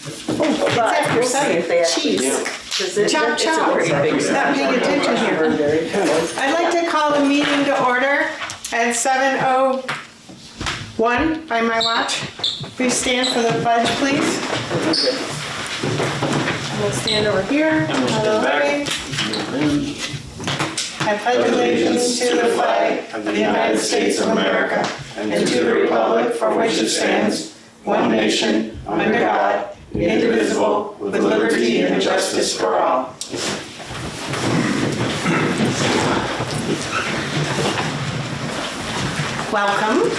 It's after we'll see seven. if they actually Jeez. do. 'Cause Chop, it's a chop. pretty big Not paying attention here. I'd like to call the meeting to order at 7:01 by my watch. Please stand for the pledge, please. We'll stand over here. I pledge allegiance to the flag of the United States of America and to the republic for which it stands, one nation, under God, indivisible, with liberty and justice for all. Welcome.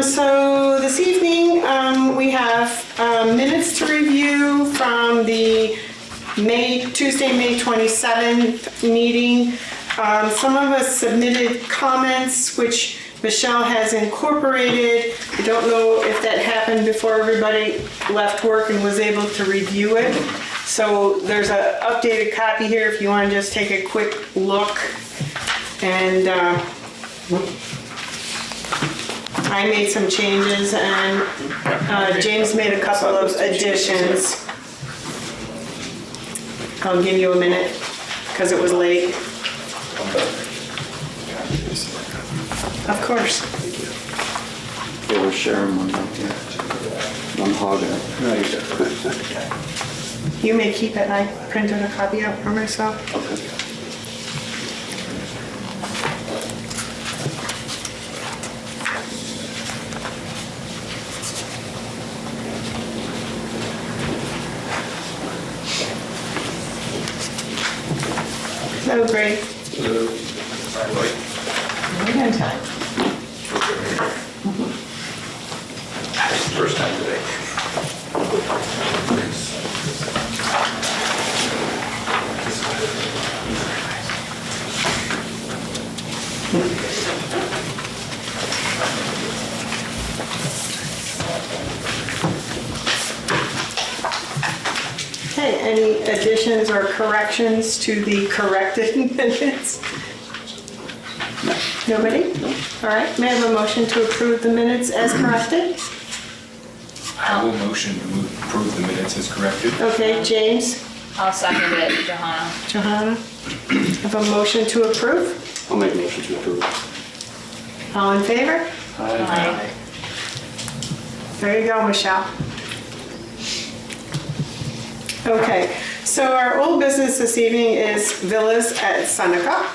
So this evening we have minutes to review from the Tuesday, May 27th meeting. Some of us submitted comments which Michelle has incorporated. I don't know if that happened before everybody left work and was able to review it. So there's an updated copy here if you want to just take a quick look. And I made some changes and James made a couple of additions. I'll give you a minute because it was late. Of course. Yeah, we're sharing one right here. One hog out. No, you You may keep it. I printed a copy out for myself. Okay. Oh, great. Right on time. First time today. Okay, any additions or corrections to the corrected minutes? Nobody? All right, may I have a motion to approve the minutes as corrected? I will motion to approve the minutes as corrected. Okay, James, I'll second it, Johanna. Johanna, have a motion to approve? I'll make a motion to approve. All in favor? Aye. There you go, Michelle. Okay, so our old business this evening is Villas at Seneca.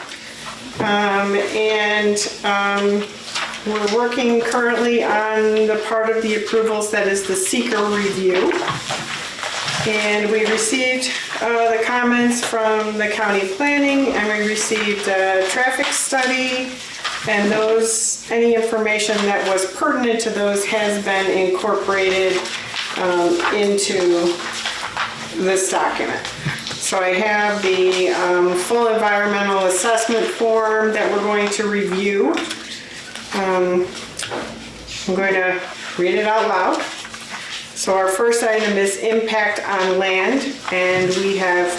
We're working currently on the part of the approvals that is the seeker review. And we received the comments from the county planning, and we received a traffic study, and any information that was pertinent to those has been incorporated into this document. So I have the full environmental assessment form that we're going to review. I'm going to read it out loud. So our first item is impact on land, and we have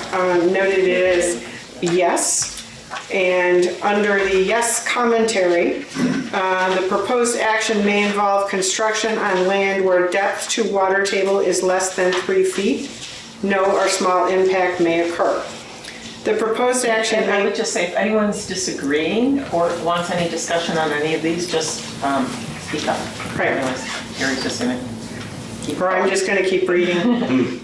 noted it as yes. And under the yes commentary, the proposed action may involve construction on land where depth to water table is less than 3 feet. No or small impact may occur. The proposed action And I may... would just say, if anyone's disagreeing or wants any discussion on any of these, just speak up. Right. Otherwise, Gary's just gonna keep Or I'm just going to keep reading.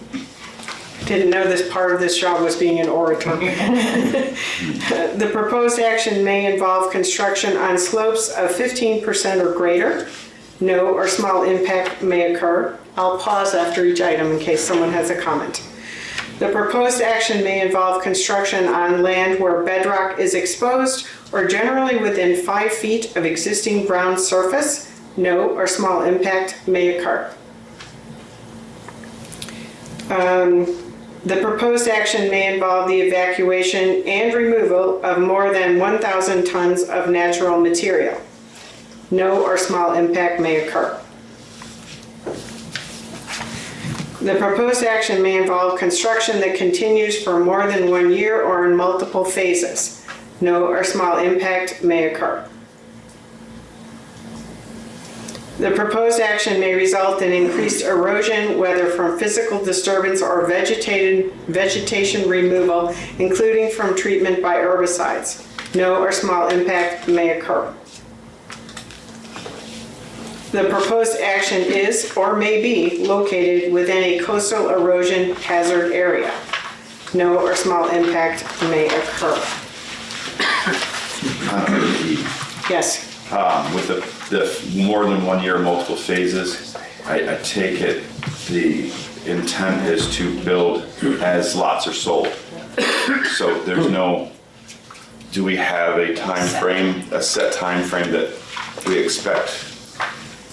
Didn't know this part of this job was being an orator. The proposed action may involve construction on slopes of 15% or greater. No or small impact may occur. I'll pause after each item in case someone has a comment. The proposed action may involve construction on land where bedrock is exposed or generally within 5 feet of existing ground surface. No or small impact may occur. The proposed action may involve the evacuation and removal of more than 1,000 tons of natural material. No or small impact may occur. The proposed action may involve construction that continues for more than 1 year or in multiple phases. No or small impact may occur. The proposed action may result in increased erosion, whether from physical disturbance or vegetation removal, including from treatment by herbicides. No or small impact may occur. The proposed action is or may be located within a coastal erosion hazard area. No or small impact may occur. Yes. With the more than 1 year, multiple phases, I take it the intent is to build as lots are sold. So there's no, do we have a time frame, a set time frame that we expect?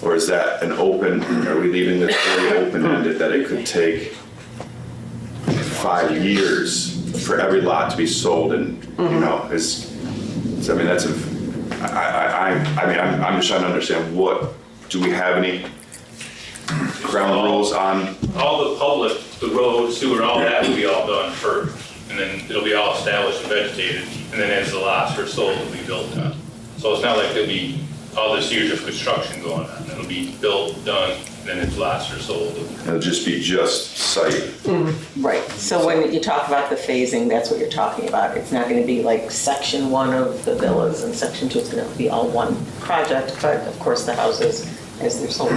Or is that an open, are we leaving this very open-ended that it could take 5 years for every lot to be sold? And, you know, I'm just trying to understand do we have any ground rules on? All the public, the road, sewer, all that will be all done first. And then it'll be all established and vegetated. And then as the lots are sold, it'll be built on. So it's not like there'll be all this years of construction going on. It'll be built, done, and then its lots are sold. It'll just be just site. Right, so when you talk about the phasing, that's what you're talking about. It's not gonna be like section 1 of the villas and section 2, it's gonna be all one project, but of course the houses, as they're sold.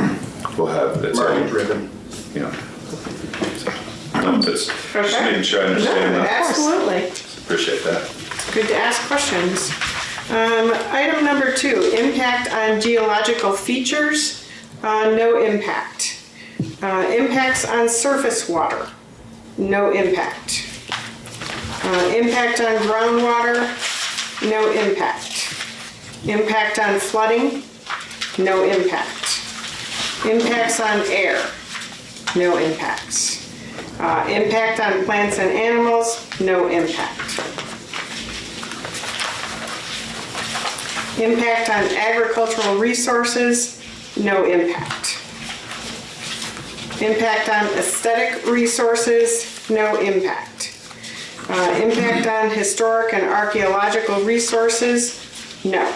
We'll have its own, driven. you know. No, just making sure I understand No, that. absolutely. Appreciate that. Good to ask questions. Item number 2, impact on geological features, no impact. Impacts on surface water, no impact. Impact on groundwater, no impact. Impact on flooding, no impact. Impacts on air, no impacts. Impact on plants and animals, no impact. Impact on agricultural resources, no impact. Impact on aesthetic resources, no impact. Impact on historic and archaeological resources, no.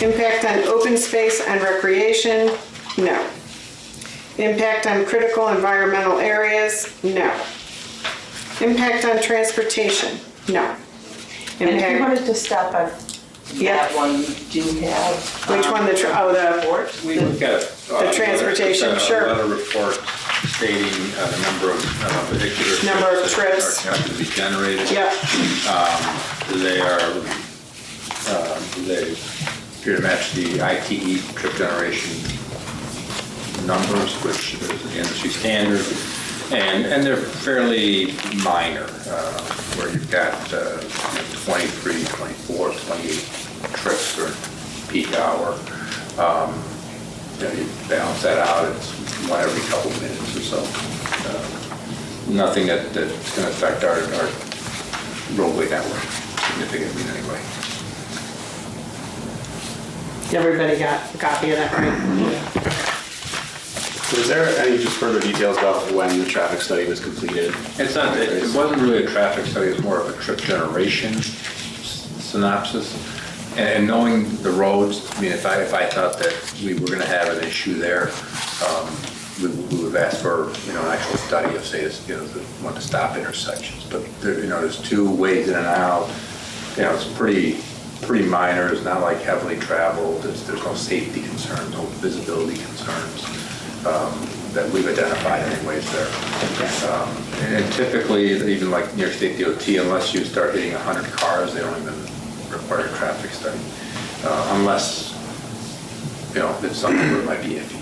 Impact on open space and recreation, no. Impact on critical environmental areas, no. Impact on transportation, no. And if you Impact, wanted to stop on Yeah. that one, you do have. which one, the report? We've got The transportation, sure. A letter report stating the number of vehicular Number of trips trips. that are to be generated. Yep, They appear to match the ITE trip generation numbers, which is the industry standard, and they're fairly minor, where you've got 23, 24, 28 trips for peak hour. You balance that out, it's one every couple minutes or so. Nothing that's going to affect our roadway network significantly in any way. everybody got a copy of that, right? Was there any just further details about when the traffic study was completed? It wasn't really a traffic study, it was more of a trip generation synopsis. And knowing the roads, I mean, if I thought that we were gonna have an issue there, we would have asked for, an actual study of, say, want to stop intersections. But there, there's 2 ways in and out. It's pretty minor. It's not like heavily traveled. There's no safety concerns, no visibility concerns that we've identified anyways there. And typically, even like New York State DOT, unless you start hitting 100 cars, they don't even require a traffic study. Unless, it's something where it might be iffy,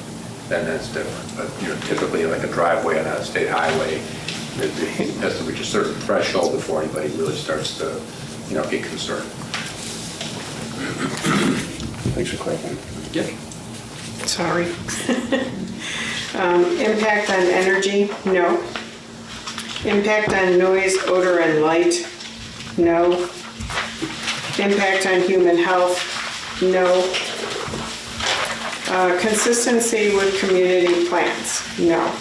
then that's different. But, typically like a driveway on a state highway, it has to reach a certain threshold before anybody really starts to, get concerned. Thanks for clarifying. Yeah. Sorry. Impact on energy, no. Impact on noise, odor, and light, no. Impact on human health, no. Consistency with community plans, no.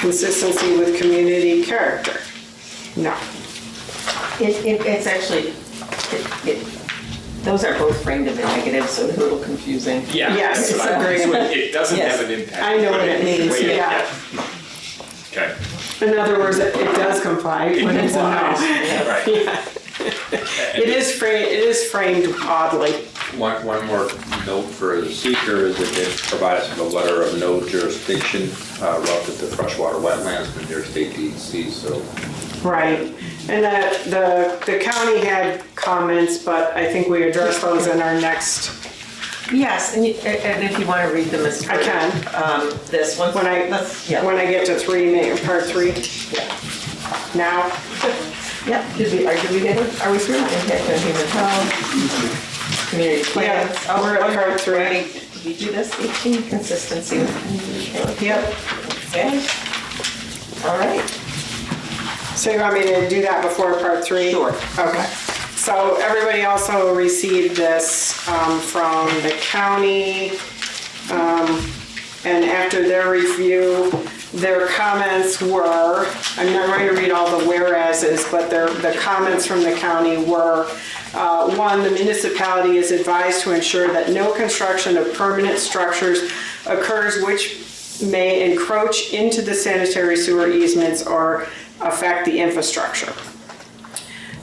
Consistency with community character, no. It's actually, Those are both framed in the negative, so it's a little confusing. Yeah. Yes, that's what I- agreed. so it doesn't Yes. have an impact. I know but what it means, wait, yeah. Okay. In other words, it does comply when it's a no. Right. Yeah. It is framed oddly. One more note for the seeker is that they provide us with a letter of no jurisdiction relative to freshwater wetlands from their state DEC, so. Right. And the county had comments, but I think we address those in our next, Yes, and if you want to read them as I can. This one. When I get to part 3. Now, Yep, did we get it? Are we through? Impact on human health, community plans. Yeah, we're at part 3. Did we do this? 18, consistency. Yep. Okay. All right. So you want me to do that before part 3? Sure. Okay. So everybody also received this from the county, and after their review, their comments were, I'm not going to read all the whereases, but the comments from the county were, 1, the municipality is advised to ensure that no construction of permanent structures occurs which may encroach into the sanitary sewer easements or affect the infrastructure.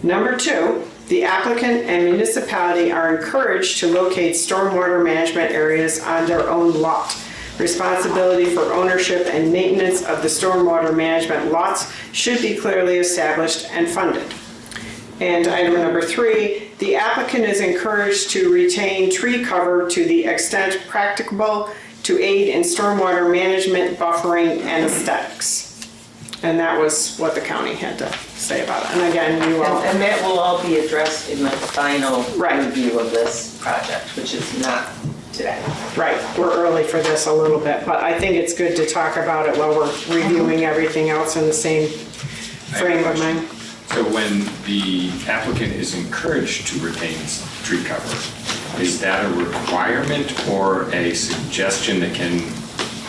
Number 2, the applicant and municipality are encouraged to locate stormwater management areas on their own lot. Responsibility for ownership and maintenance of the stormwater management lots should be clearly established and funded. And item number 3, the applicant is encouraged to retain tree cover to the extent practicable to aid in stormwater management, buffering, and aesthetics. And that was what the county had to say about it. And again, you all, And that will all be addressed in the final Right. review of this project, which is not today. right, we're early for this a little bit, but I think it's good to talk about it while we're reviewing everything else in the same frame of mind. So when the applicant is encouraged to retain tree cover, is that a requirement or a suggestion that can,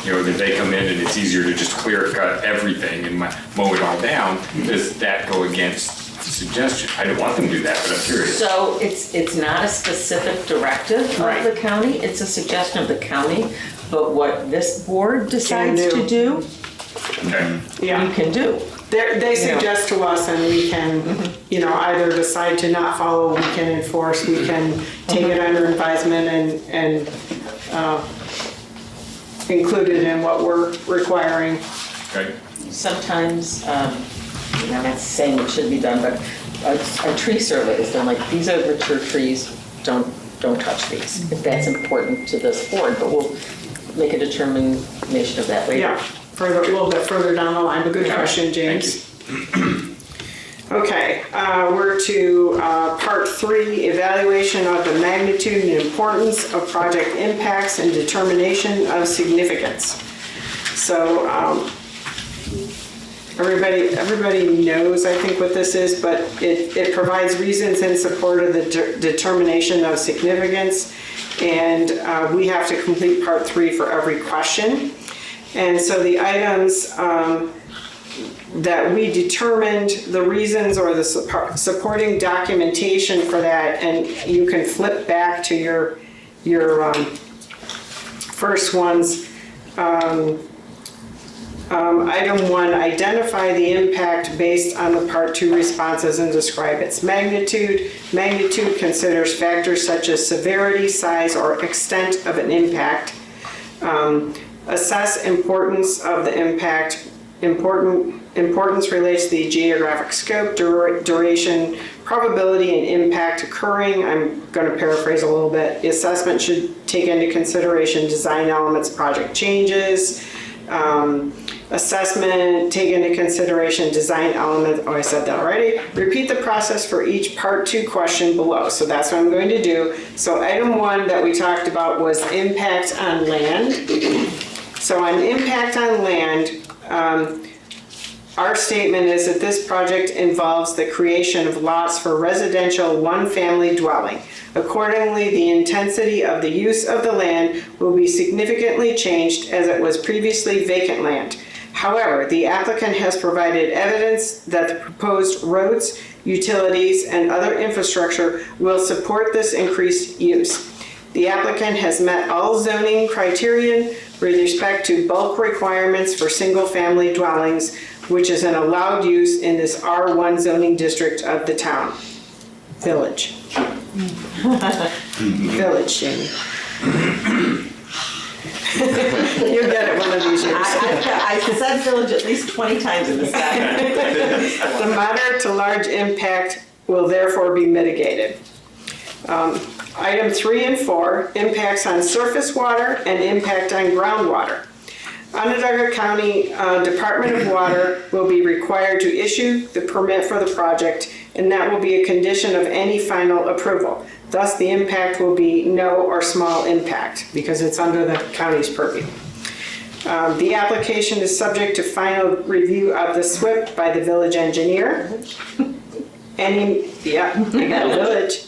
that they come in and it's easier to just clear cut everything and mow it all down? Does that go against the suggestion? I don't want them to do that, but I'm curious. So it's not a specific directive of Right. the county, it's a suggestion of the county, but what this board decides do. to do, Okay. you can do. They suggest to us and we can, either decide to not follow, we can enforce, we can take it under advisement and include it in what we're requiring. Okay. Sometimes, I'm not saying it should be done, but a tree survey is done, like, these are mature trees, don't touch these, if that's important to this board, but we'll make a determination of that later. Yeah, a little bit further down the line, but good question, James. Okay, we're to part 3, evaluation of the magnitude and importance of project impacts and determination of significance. So everybody knows, I think, what this is, but it provides reasons in support of the determination of significance, and we have to complete part 3 for every question. And so the items that we determined, the reasons or the supporting documentation for that, and you can flip back to your first ones. Item 1, identify the impact based on the part 2 responses and describe its magnitude. Magnitude considers factors such as severity, size, or extent of an impact. Assess importance of the impact. Importance relates to the geographic scope, duration, probability, and impact occurring. I'm going to paraphrase a little bit. The assessment should take into consideration design elements, project changes. Assessment, take into consideration design element, I said that already. Repeat the process for each part 2 question below. So that's what I'm going to do. So item 1 that we talked about was impact on land. So on impact on land, our statement is that this project involves the creation of lots for residential one-family dwelling. Accordingly, the intensity of the use of the land will be significantly changed as it was previously vacant land. However, the applicant has provided evidence that the proposed roads, utilities, and other infrastructure will support this increased use. The applicant has met all zoning criterion with respect to bulk requirements for single-family dwellings, which is an allowed use in this R1 zoning district of the town. Village. Village, Jamie. You'll get it one of these years. I said village at least 20 times in this document. The moderate to large impact will therefore be mitigated. Item 3 and 4, impacts on surface water and impact on groundwater. Onondaga County Department of Water will be required to issue the permit for the project, and that will be a condition of any final approval. Thus, the impact will be no or small impact because it's under the county's purview. The application is subject to final review of the SWIP by the village engineer. Village.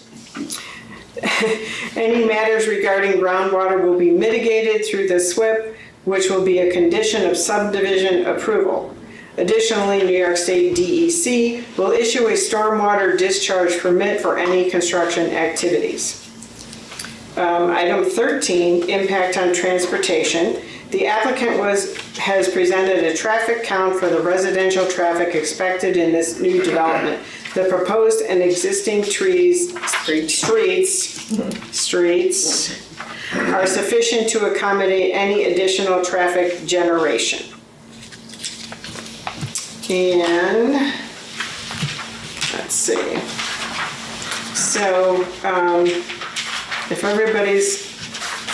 Any matters regarding groundwater will be mitigated through the SWIP, which will be a condition of subdivision approval. Additionally, New York State DEC will issue a stormwater discharge permit for any construction activities. Item 13, impact on transportation. The applicant has presented a traffic count for the residential traffic expected in this new development. The proposed and existing streets are sufficient to accommodate any additional traffic generation. And let's see. So if everybody's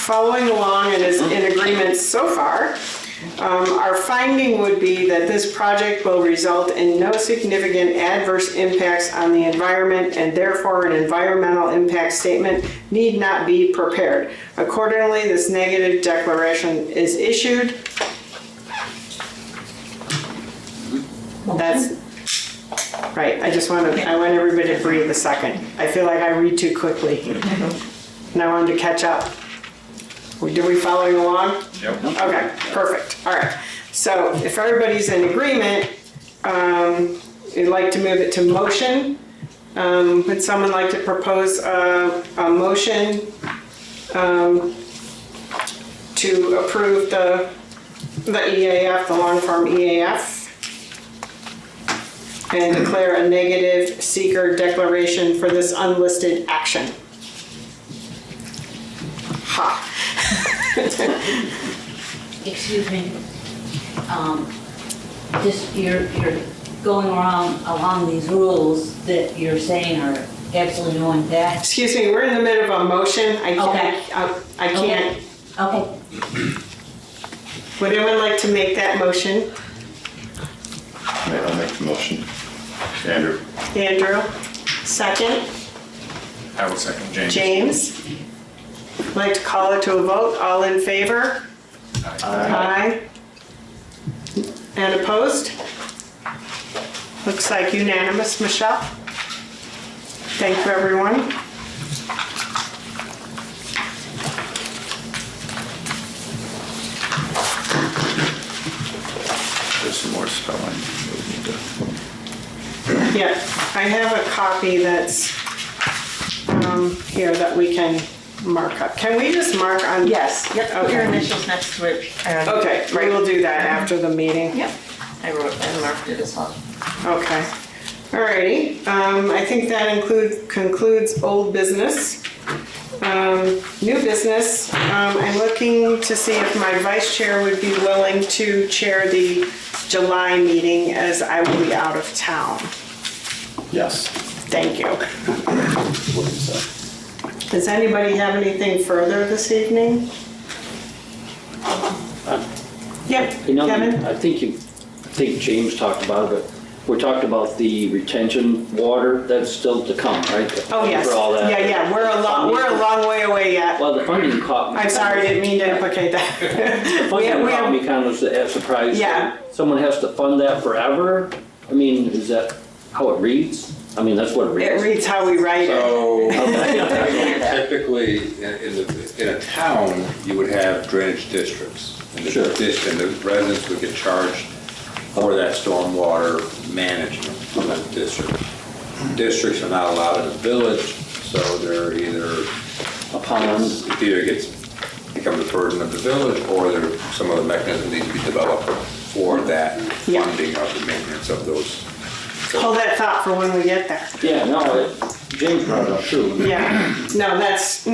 following along and is in agreement so far, our finding would be that this project will result in no significant adverse impacts on the environment, and therefore an environmental impact statement need not be prepared. Accordingly, this negative declaration is issued. That's right. I want everybody to breathe a second. I feel like I read too quickly. And I wanted to catch up. Do we following along? Yep. Okay, perfect. All right. So if everybody's in agreement, we'd like to move it to motion. Would someone like to propose a motion to approve the EAF, the long-form EAF, and declare a negative seeker declaration for this unlisted action? Ha. Excuse me, just you're going along these rules that you're saying are absolutely no impact. Excuse me, we're in the middle of a motion. I can't. Okay. Would anyone like to make that motion? I'll make the motion. Andrew. Andrew, second. I will second James. James. I'd like to call it to a vote. All in favor? Aye. And opposed? Looks like unanimous, Michelle. Thank you, everyone. There's some more spelling. Yeah, I have a copy that's here that we can mark up. Can we just mark on? Yes, yep, put your Okay. initials next to it. and- Okay, we will do that after the meeting. Yep, I wrote and marked it as well. Okay. Alrighty, I think that concludes old business. New business, I'm looking to see if my vice chair would be willing to chair the July meeting as I will be out of town. Yes. Thank you. What is that? Does anybody have anything further this evening? Yep, You know, Kevin? I think James talked about it, but we're talking about the retention water, that's still to come, right? Oh, yes. For all that. Yeah, we're a long way away yet. Well, the funding caught me. I'm sorry, didn't mean to implicate that. The funding caught me kind of as a surprise. Yeah. Someone has to fund that forever? I mean, is that how it reads? I mean, that's what it It reads. reads how we write it. So Okay. typically, in a town, you would have drainage districts. And Sure. the residents would get charged for that stormwater management from that district. districts are not allowed in the village, so they're either, A pond. it either becomes a burden of the village, or there, some other mechanism needs to be developed for that Yeah. funding of the maintenance of those. Hold that thought for when we get there. Yeah, no, James brought it up too. Yeah, that's,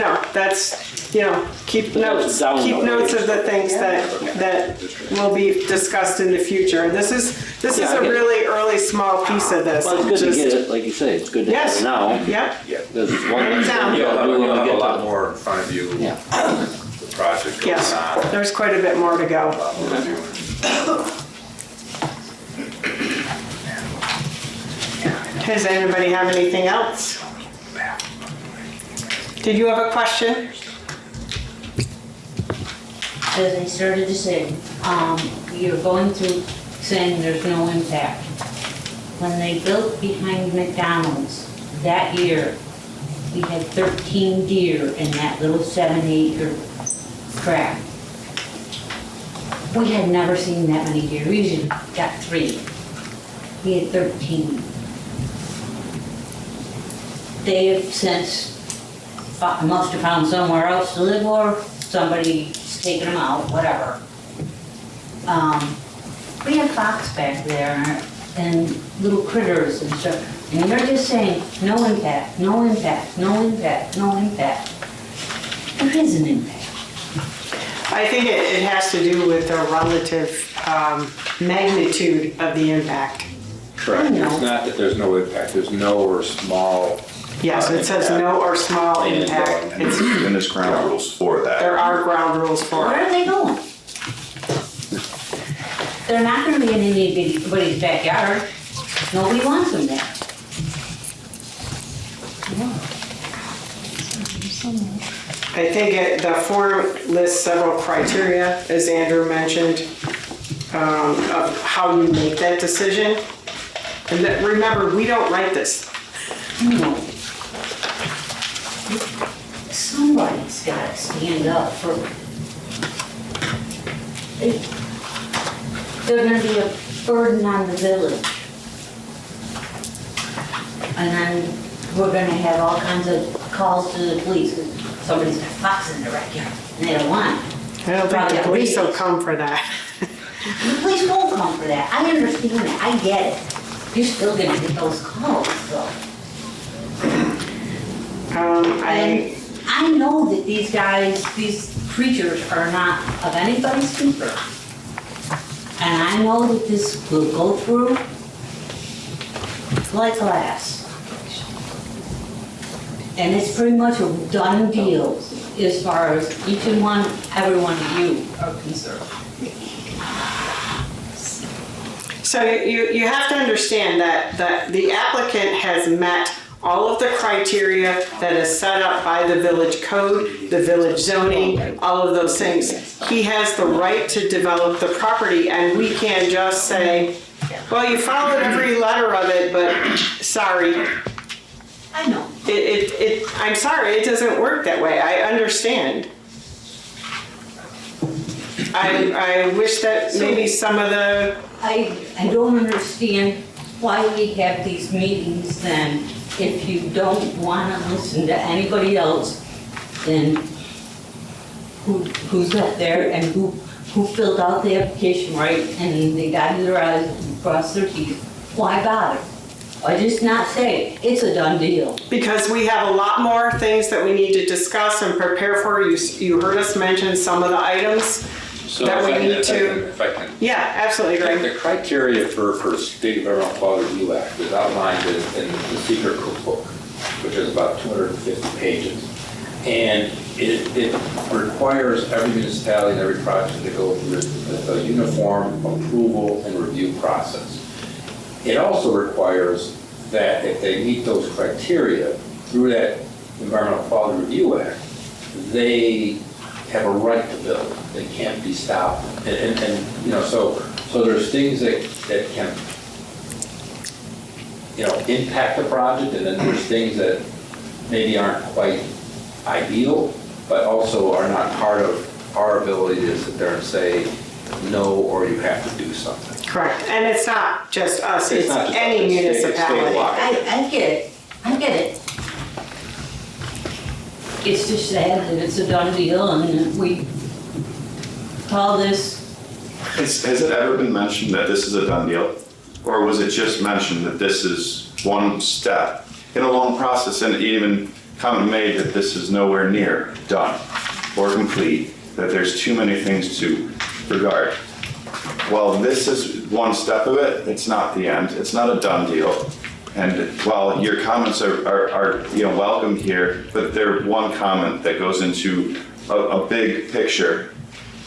keep notes of the things that will be discussed in the future. This is Yeah, I a get it. really early, small piece of this. Well, it's good to Just- get it, like you say, it's good to have Yes. it now. Yep, There's one Write it down. thing You'll have, we you'll want have to a get lot to. more in front of you, Yeah. the project goes yes, on. there's quite a bit more to go. A lot more reviewing. Does anybody have anything else? Did you have a question? As I started to say, you're going through saying there's no impact. When they built behind McDonald's that year, we had 13 deer in that little 7-acre tract. We had never seen that many deer. We usually got 3. We had 13. They have since must have found somewhere else to live, or somebody's taken them out, whatever. We have fox back there and little critters and stuff, and you're just saying, no impact, no impact, no impact, no impact. There is an impact. I think it has to do with the relative magnitude of the impact. Correct. I know. It's not that there's no impact, there's no or small. Yes, it says no or small And, impact. And there's ground rules for There that. are ground rules for Where it. are they going? They're not gonna be in anybody's backyard. Nobody wants them there. I think the form lists several criteria, as Andrew mentioned, of how you make that decision. And that, remember, we don't write this. No. Somebody's gotta stand up for. They're gonna be a burden on the village. And then we're gonna have all kinds of calls to the police, 'cause somebody's got foxes in their backyard, and they don't want it. I don't think the police will come for that. The police won't come for that, I understand that, I get it. You're still gonna get those calls, so. And I know that these guys, these creatures are not of anybody's keeper. And I know that this will go through like glass. And it's pretty much a done deal as far as each and one, every one of you are concerned. So you have to understand that the applicant has met all of the criteria that is set up by the village code, the village zoning, all of those things. He has the right to develop the property, and we can't just say, well, you followed every letter of it, but sorry. I know. I'm sorry, it doesn't work that way. I understand. I wish that maybe some of the, I don't understand why we have these meetings then, if you don't want to listen to anybody else, then who's up there and who filled out the application right, and they dotted their i's and crossed their t's. Why bother? Why just not say, it's a done deal? because we have a lot more things that we need to discuss and prepare for. You heard us mention some of the items So that if we I can- need to. If I can. Yeah, absolutely, Greg. The criteria for State Environmental Quality Review Act is outlined in the secret cookbook, which is about 250 pages. And it requires every municipality and every project to go through a uniform approval and review process. It also requires that if they meet those criteria through that Environmental Quality Review Act, they have a right to build. They can't be stopped. And so there's things that can, impact the project, and then there's things that maybe aren't quite ideal, but also are not part of our ability to sit there and say, no, or you have to do something. Correct, and it's not just us, it's not just any us, it's municipality. statewide. I get it, I get it. It's just sad that it's a done deal and we call this, Has it ever been mentioned that this is a done deal? Or was it just mentioned that this is one step in a long process, and even comment made that this is nowhere near done or complete, that there's too many things to regard? Well, this is one step of it, it's not the end, it's not a done deal. And while your comments are welcome here, but they're one comment that goes into a big picture,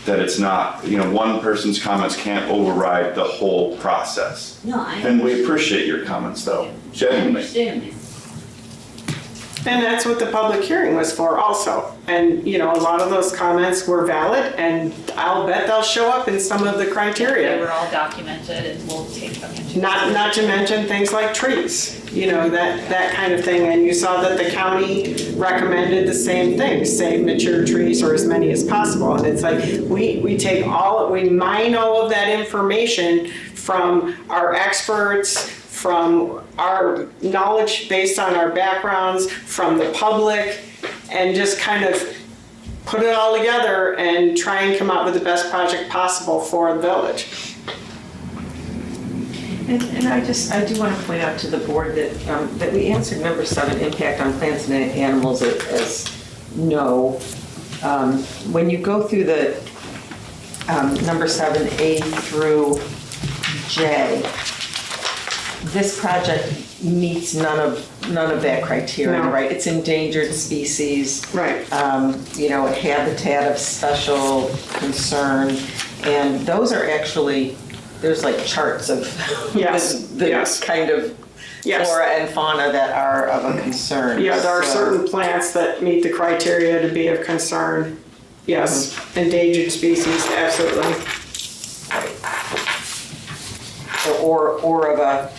that it's not, one person's comments can't override the whole process. no, I And we appreciate your comments though, genuinely. understand it. And that's what the public hearing was for also. And, a lot of those comments were valid, and I'll bet they'll show up in some of the They criteria. were all documented and we'll take them into. Not to mention things like trees, that kind of thing. And you saw that the county recommended the same thing, save mature trees or as many as possible. And it's like, we mine all of that information from our experts, from our knowledge based on our backgrounds, from the public, and just kind of put it all together and try and come up with the best project possible for the village. And I do want to point out to the board that we answered number 7, impact on plants and animals, as no. When you go through the number 7, A through J, this project meets none of that criteria, No. right? It's endangered species. Right. Habitat of special concern, and those are actually, there's like charts of Yes, the yes. kind of Yes. flora and fauna that are of a concern. Yeah, there are So- certain plants that meet the criteria to be of concern. Yes, endangered species, absolutely. or of a,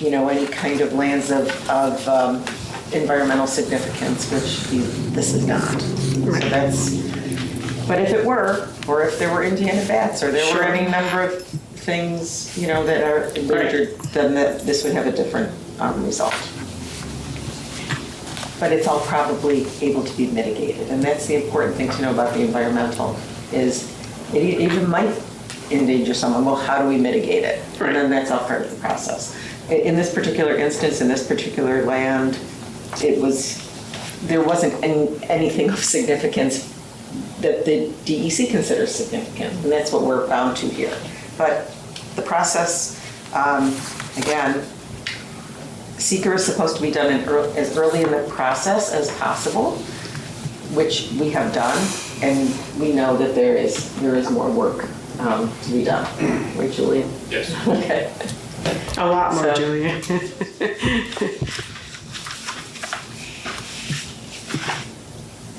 any kind of lands of environmental significance, which this is not. So that's, but if it were, or if there were Indiana bats, or there were Sure. any number of things, that are endangered, then this would have a different result. But it's all probably able to be mitigated, and that's the important thing to know about the environmental, is it even might endanger someone. Well, how do we mitigate it? Right. And then that's all part of the process. In this particular instance, in this particular land, there wasn't anything of significance that the DEC considers significant, and that's what we're bound to here. But the process, again, seeker is supposed to be done as early in the process as possible, which we have done, and we know that there is more work to be done. Right, Julian? Yes. Okay. A lot more, So- Julia.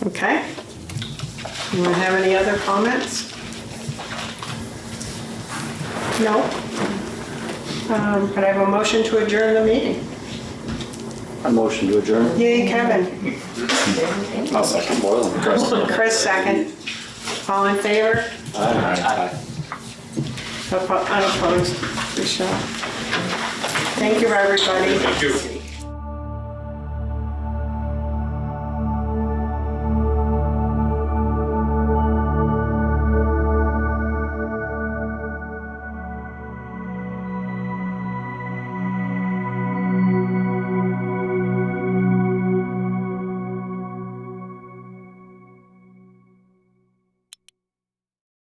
Okay. Anyone have any other comments? No? Could I have a motion to adjourn the meeting? A motion to adjourn? Yay, Kevin. I'll second. More than Chris. Chris, second. All in favor? Aye. Unopposed? Michelle? Thank you, everybody. Thank you.